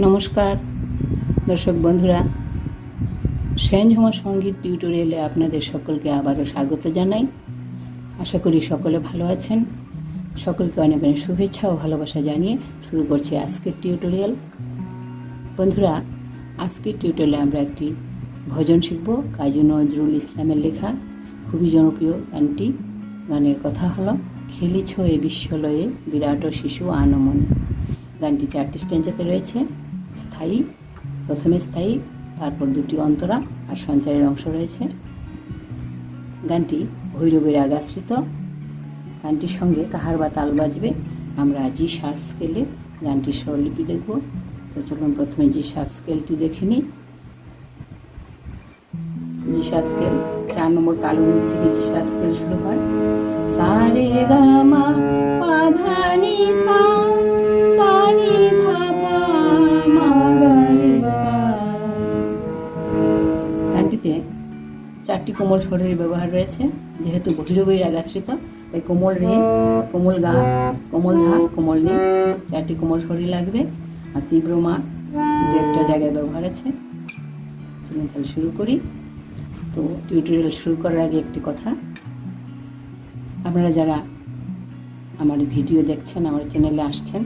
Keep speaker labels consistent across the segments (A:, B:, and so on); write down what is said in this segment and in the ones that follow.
A: নমস্কার দর্শক বন্ধুরা, সেনঝুমা সঙ্গীত টিউটোরিয়ালে আপনাদের সকলকে আবারও স্বাগত জানাই। আশা করি সকলে ভালো আছেন। সকলকে অনেক অনেক শুভেচ্ছা ও ভালোবাসা জানিয়ে শুরু করছি আজকের টিউটোরিয়াল। বন্ধুরা, আজকের টিউটোরিয়ালে আমরা একটি ভজন শিখব। কাজী নজরুল ইসলামের লেখা খুবই জনপ্রিয় গানটি। গানের কথা হলো খেলিছ এ বিশ্বলয়ে বিরাট শিশু আনমনে। গানটি 4টি স্ট্যাঞ্জাতে রয়েছে। স্থায়ী, প্রথমে স্থায়ী, তারপর 2টি অন্তরা আর সঞ্চারের অংশ রয়েছে। গানটি ভৈরবের রাগাশ্রিত। গানটির সঙ্গে কাহার বা তাল বাজবে। আমরা জি শার্প স্কেলে গানটির স্বরলিপি দেখব। তো চলুন প্রথমে জি শার্প স্কেলটি দেখে নিই। জি শার্প স্কেল 4 নম্বর কালো নুট থেকে জি শার্প স্কেল শুরু হয়। সা রে গা মা পা ধা নি সা, সা নি ধা পা মা গা রে সা। গানটিতে 4টি কোমল স্বরের ব্যবহার রয়েছে। যেহেতু ভৈরবী রাগাশ্রিত, তাই কোমল রে, কোমল গা, কোমল ধা, কোমল নি 4টি কোমল স্বরই লাগবে। আর তীব্র মা 2-একটা জায়গায় ব্যবহার আছে। চলুন তাহলে শুরু করি। তো টিউটোরিয়াল শুরু করার আগে একটি কথা, আপনারা যারা আমার ভিডিও দেখছেন, আমার চ্যানেলে আসছেন,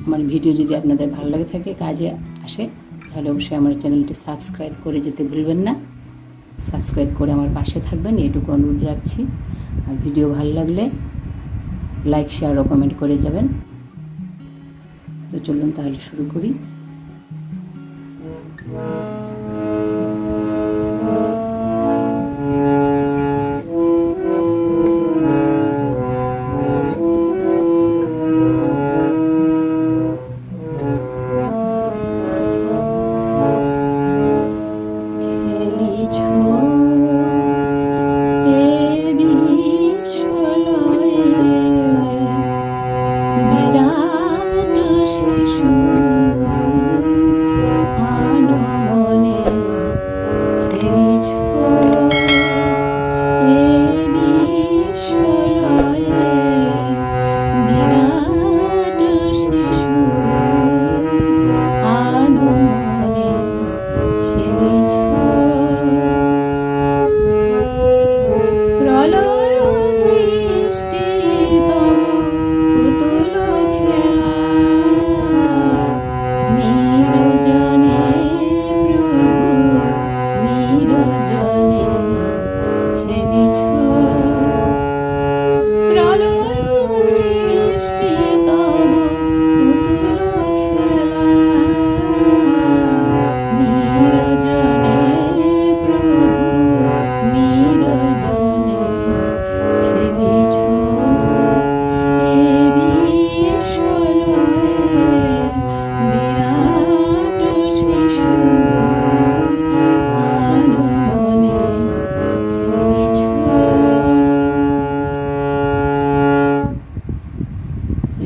A: আমার ভিডিও যদি আপনাদের ভালো লাগে থাকে, কাজে আসে, তাহলে অবশ্যই আমার চ্যানেলটি সাবস্ক্রাইব করে যেতে ভুলবেন না। সাবস্ক্রাইব করে আমার পাশে থাকবেন, এটুকু অনুরোধ রাখছি। আর ভিডিও ভালো লাগলে লাইক, শেয়ার ও কমেন্ট করে যাবেন। তো চলুন তাহলে শুরু করি।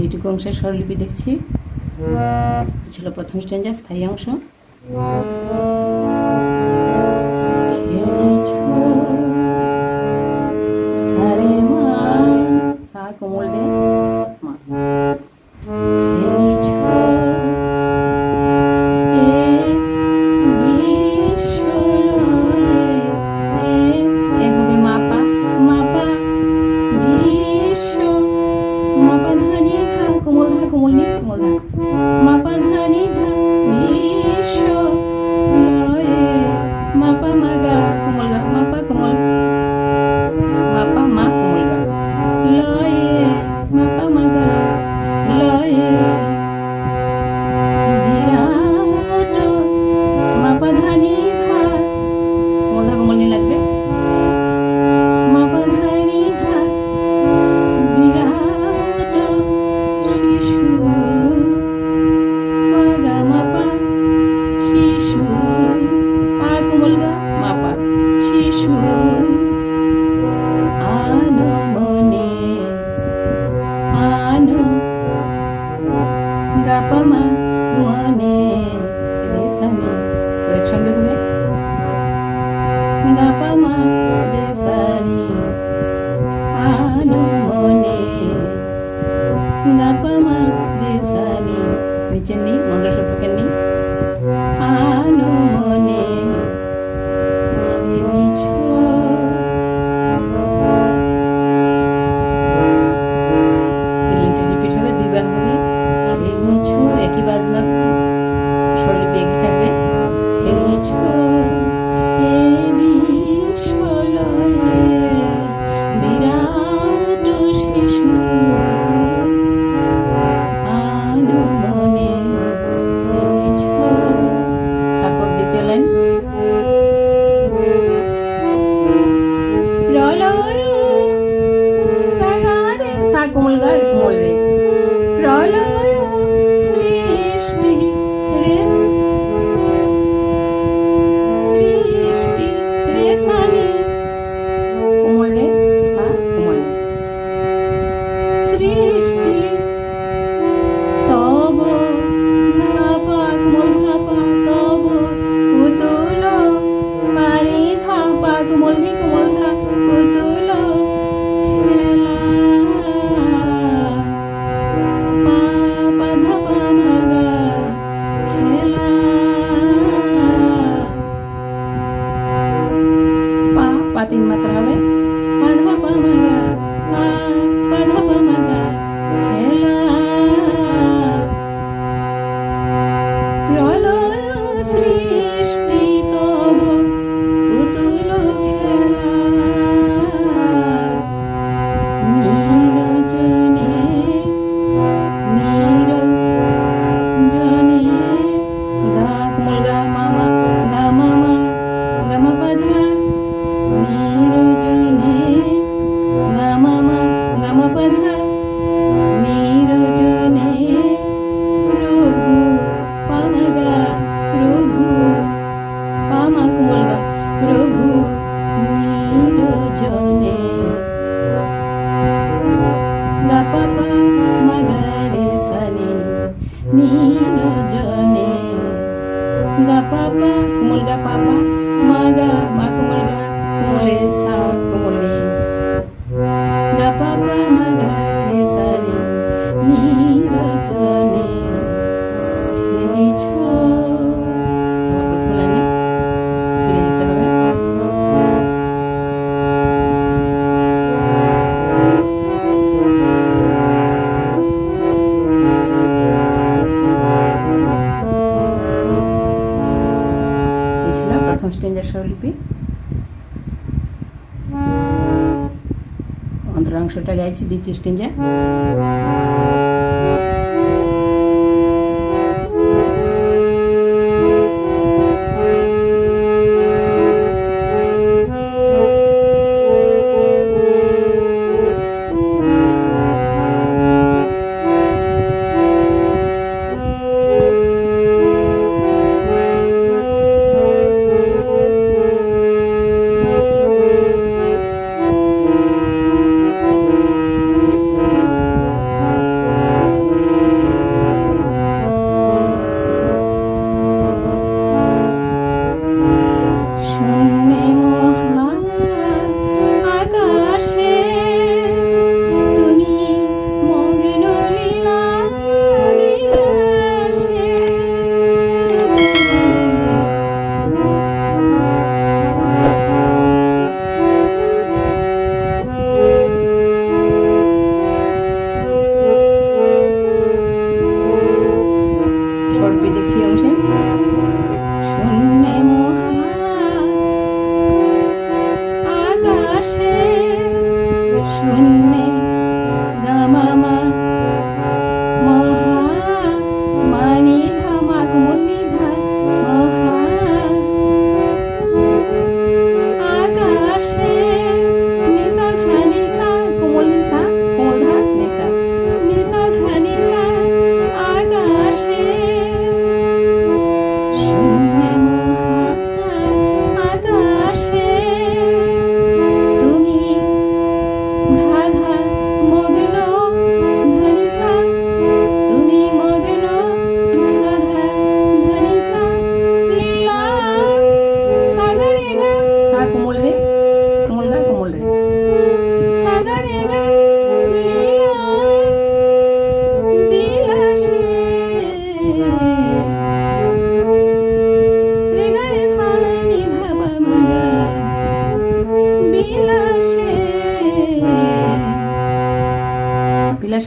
A: এইটুকু অংশের স্বরলিপি দেখছি। ছিল প্রথম স্ট্যাঞ্জা, স্থায়ী অংশ। খেলিছ সা রে মা, সা কোমল রে মা। খেলিছ এ বিশ্বলয়ে, এ হবে মা পা, মা পা, বিশ্ব, মা পা ধা নি ধা, কোমল ধা, কোমল নি, কোমল ধা, মা পা ধা নি ধা, বিশ্ব লয়ে, মা পা মা গা, কোমল গা, মা পা কোমল, মা পা মা কোমল গা, লয়ে, মা পা মা গা, লয়ে, বিরাট, মা পা ধা নি ধা, কোমল ধা, কোমল নি লাগবে, মা পা ধা নি ধা, বিরাট শিশু, মা গা মা পা, শিশু, পা কোমল গা, মা পা, শিশু আনমনে, আনো গা পা মা মনে রে সা নি। তো একসঙ্গে হবে গা পা মা রে সা নি, আনমনে গা পা মা রে সা নি। নিচের নি, মন্দ্র সপ্তকের নি। আলো মনে খেলিছ, রিপিট হবে, দুইবার হবে। খেলিছ, একই বাজনা, স্বরলিপি একই থাকবে। খেলিছ এ বিশ্বলয়ে বিরাট শিশু, আলো মনে খেলিছ। তারপর দ্বিতীয় লাইন, প্রলয় সাগারে, সা কোমল গা কোমল রে, প্রলয় সৃষ্টি রে, সৃষ্টি রে সানি, কোমল রে সা কোমল রে, সৃষ্টি তব ধাপা কোমল ধাপা, তব পুতুল পারি ধাপা কোমল নি কোমল ধা, পুতুল খেলা পা ধাপা মাগা খেলা, পা তিন মাত্রা হবে, পা ধাপা মাগা, পা ধাপা মাগা খেলা, প্রলয় সৃষ্টি তব পুতুল খেলা, নিরজনে নিরজনে, গা কোমল গা মামা, গা মামা গা মা পা ধা, নিরজনে গা মামা গা মা পা ধা, নিরজনে প্রভু পা মা গা, প্রভু পা মা কোমল গা, প্রভু নিরজনে গা পা পা মা গা রে সানি, নিরজনে গা পা পা কোমল গা পা পা, মা গা মা কোমল গা, কোমলে সা কোমল নি, গা পা পা মা গা রে সানি, নিরজনে খেলিছ। আবার প্রথম লাইনে ফিরে যেতে হবে। এই ছিল প্রথম স্টেঞ্জের স্বরলিপি। অন্তরাংশটা গাইছি দ্বিতীয় স্টেঞ্জে।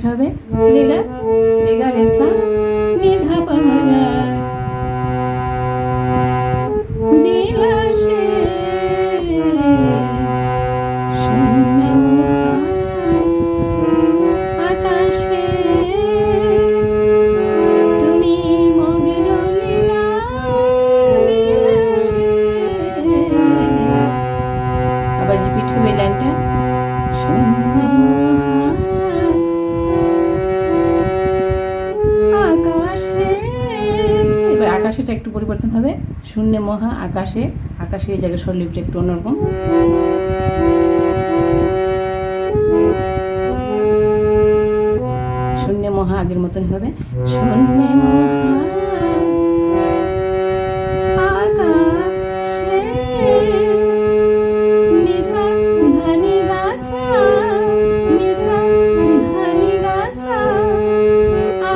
A: বিলাসে হবে রেগা রেগা রেসা নি ধা পা মা গা। বিলাসে শূন্য মহা আকাশে তুমি মগ্ন লীলা বিলাসে। আবার রিপিট হবে লাইনটা, শূন্য মহা আকাশে। এবার আকাশেটা একটু পরিবর্তন হবে, শূন্য মহা আকাশে, আকাশে এই জায়গায় স্বরলিপিটা একটু অন্যরকম। শূন্য মহা আগের মতন হবে, শূন্য মহা আকাশে নিসা ধানি গাসা নিসা ধানি গাসা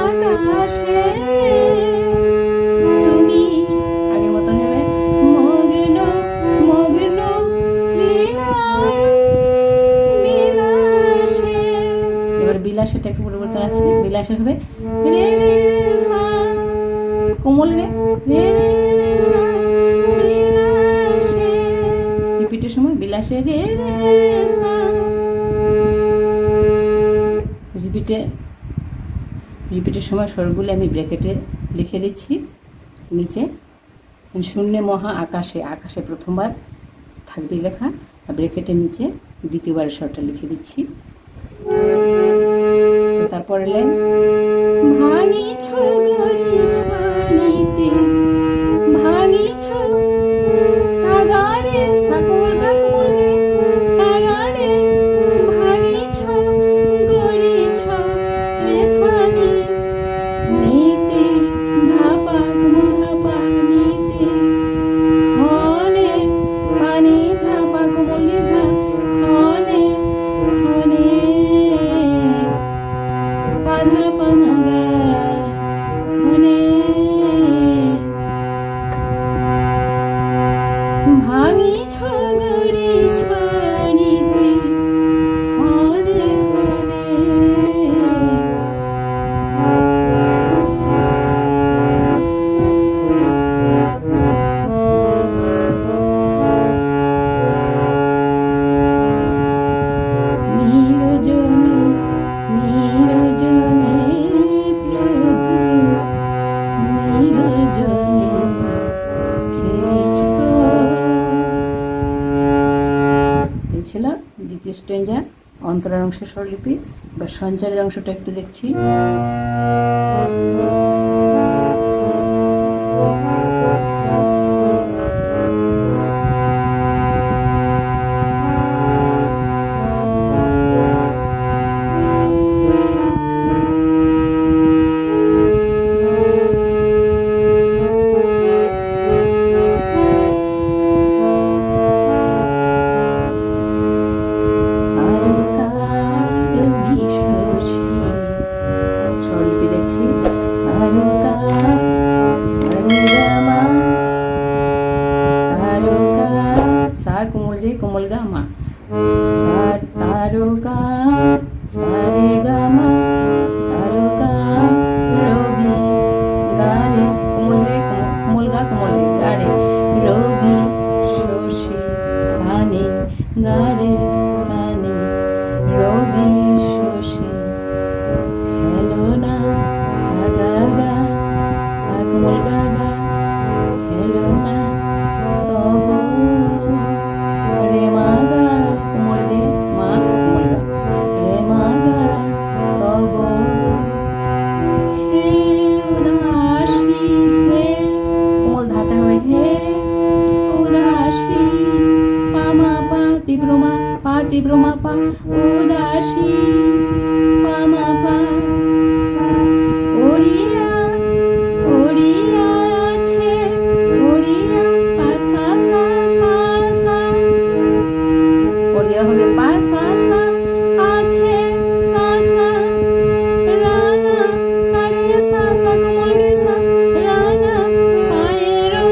A: আকাশে তুমি আগের মতন হবে মগ্ন মগ্ন লীলার বিলাসে। এবার বিলাসেটা একটু পরিবর্তন আছে, বিলাসে হবে রে রে সা কোমল রে রে রে সা বিলাসে। রিপিটের সময় বিলাসে রে রে সা। রিপিটের সময় স্বরগুলো আমি ব্র্যাকেটে লিখে দিচ্ছি নিচে। শূন্য মহা আকাশে, আকাশে প্রথমবার থাকবে লেখা, আর ব্র্যাকেটের নিচে দ্বিতীয়বার স্বরটা লিখে দিচ্ছি। তো তারপরে লাইন, ভাঙিছ গড়িছ নিতে ভাঙিছ সাগারে সাকল গা কোমল গে সাগারে ভাঙিছ গড়িছ রেসানি নিতে ধাপা কোমল ধাপা নিতে খনে পানি ধাপা কোমল নিধা খনে খনে পাধা পানাগা খনে ভাঙিছ গড়িছ নিতে খনে খনে। নিরজনে নিরজনে প্রভু নিরজনে খেলিছ। এই ছিল দ্বিতীয় স্ট্যাঞ্জা অন্তরার অংশের স্বরলিপি। বা সঞ্চারের অংশটা একটু দেখছি। স্বরলিপি দেখছি, তারকা সারেগামা তারকা সা কোমল রে কোমল গা মা তারকা সারেগামা তারকা রবি গারে কোমল রে কোমল গা কোমল রে গারে রবি শশী সানি গারে সানি রবি শশী খেলনা সাগা সা কোমল গা গা খেলনা তব রে মা গা কোমল রে মা কোমল গা রে মা গা তব হে উদাসী হে কোমল ধাতে হবে হে উদাসী পা মা পা তীব্র মা পা উদাসী পা মা পা ওড়িয়া ওড়িয়া আছে ওড়িয়া পা সা সা সা সা ওড়িয়া হবে পা সা সা আছে সা সা রাগা সারে সা সা কোমল রে সা রাগা পায়েরো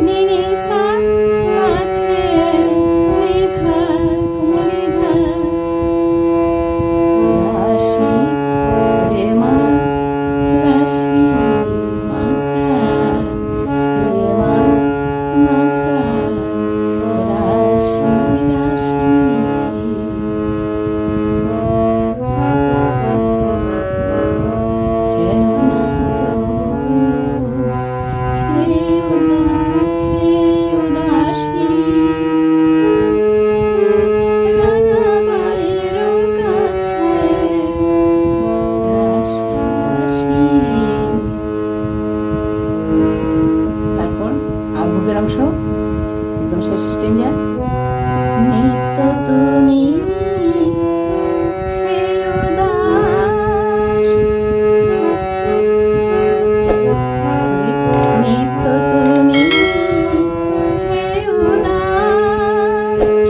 A: নিনি সা আছে নিধা কোমল নিধা রাশি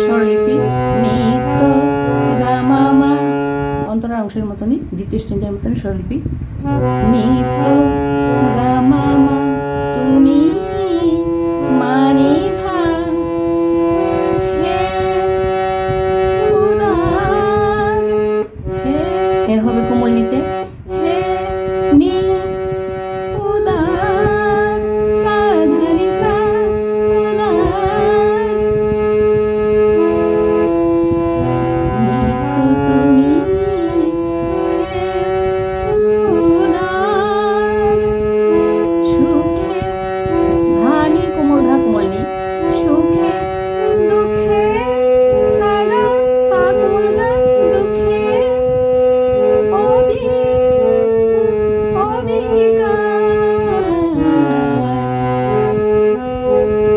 A: স্বরলিপি নিত্য গা মা মা, অন্তরার অংশের মতনই, দ্বিতীয় স্ট্যান্ডার মতনই স্বরলিপি নিত্য গা মা মা, তুমি মানে ধা, হে উদার, হে হবে কোমল নিতে, হে নি উদার, সা ধা নি সা উদার, নিত্য তুমি হে উদার, সুখে ধা নি কোমল ধা কোমল নি, সুখে দুঃখে সা গা সা কোমল গা, দুঃখে অবিকার,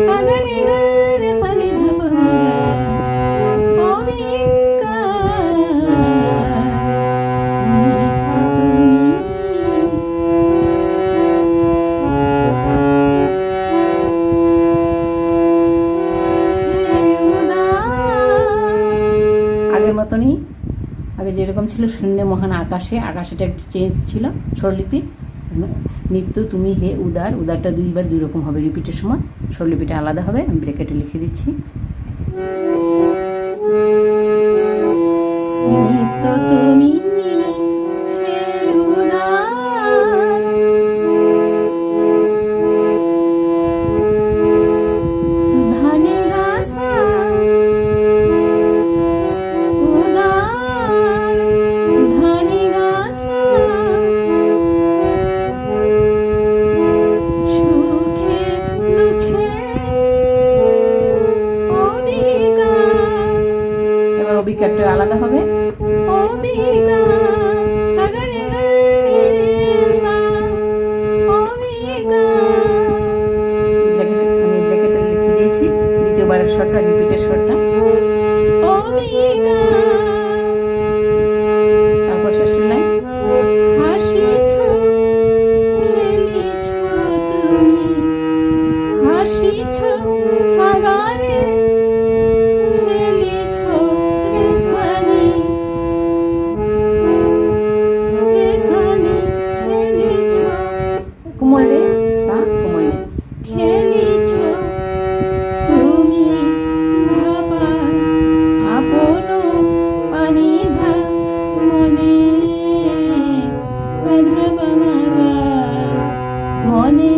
A: সা গা রে গা রে সা নি ধা পা মা গা, অবিকার, নিত্য তুমি হে উদার। আগের মতনই, আগে যেরকম ছিল শূন্য মহান আকাশে, আকাশেটা একটু চেঞ্জ ছিল স্বরলিপি, নিত্য তুমি হে উদার, উদারটা দুইবার দুই রকম হবে রিপিটের সময়, স্বরলিপিটা আলাদা হবে, আমি ব্রেকেটে লিখে দিচ্ছি। নিত্য তুমি হে উদার, ধানে গাছা উদার, ধানে গাছা, সুখে দুঃখে অবিকার, এবার অবিকারটা আলাদা হবে, অবিকার, সা গা রে গা রে সা, অবিকার, আমি ব্র্যাকেটে লিখে দিয়েছি দ্বিতীয়বারের স্বরটা, রিপিটের স্বরটা, অবিকার, তারপর শেষের লাইন, হাসিছ খেলিছ তুমি, হাসিছ সা গা রে, খেলিছ রে সা নি, রে সা নি, খেলিছ কোমল রে সা কোমল নি, খেলিছ তুমি ধাপার আপন পানি ধা মনে, ধা পা মা গা মনে,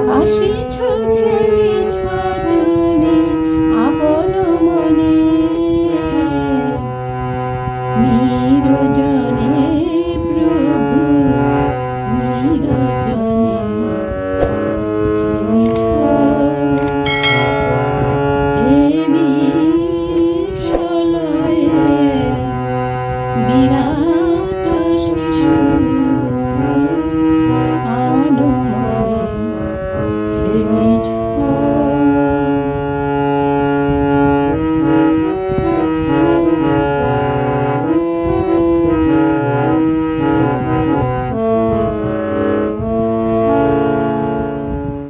A: হাসিছ খেলিছ তুমি আপন মনে, নিরজনে প্রভু নিরজনে খেলিছ, এ বিশ্বলয়ে বিরাট শিশু আনমনে খেলিছ।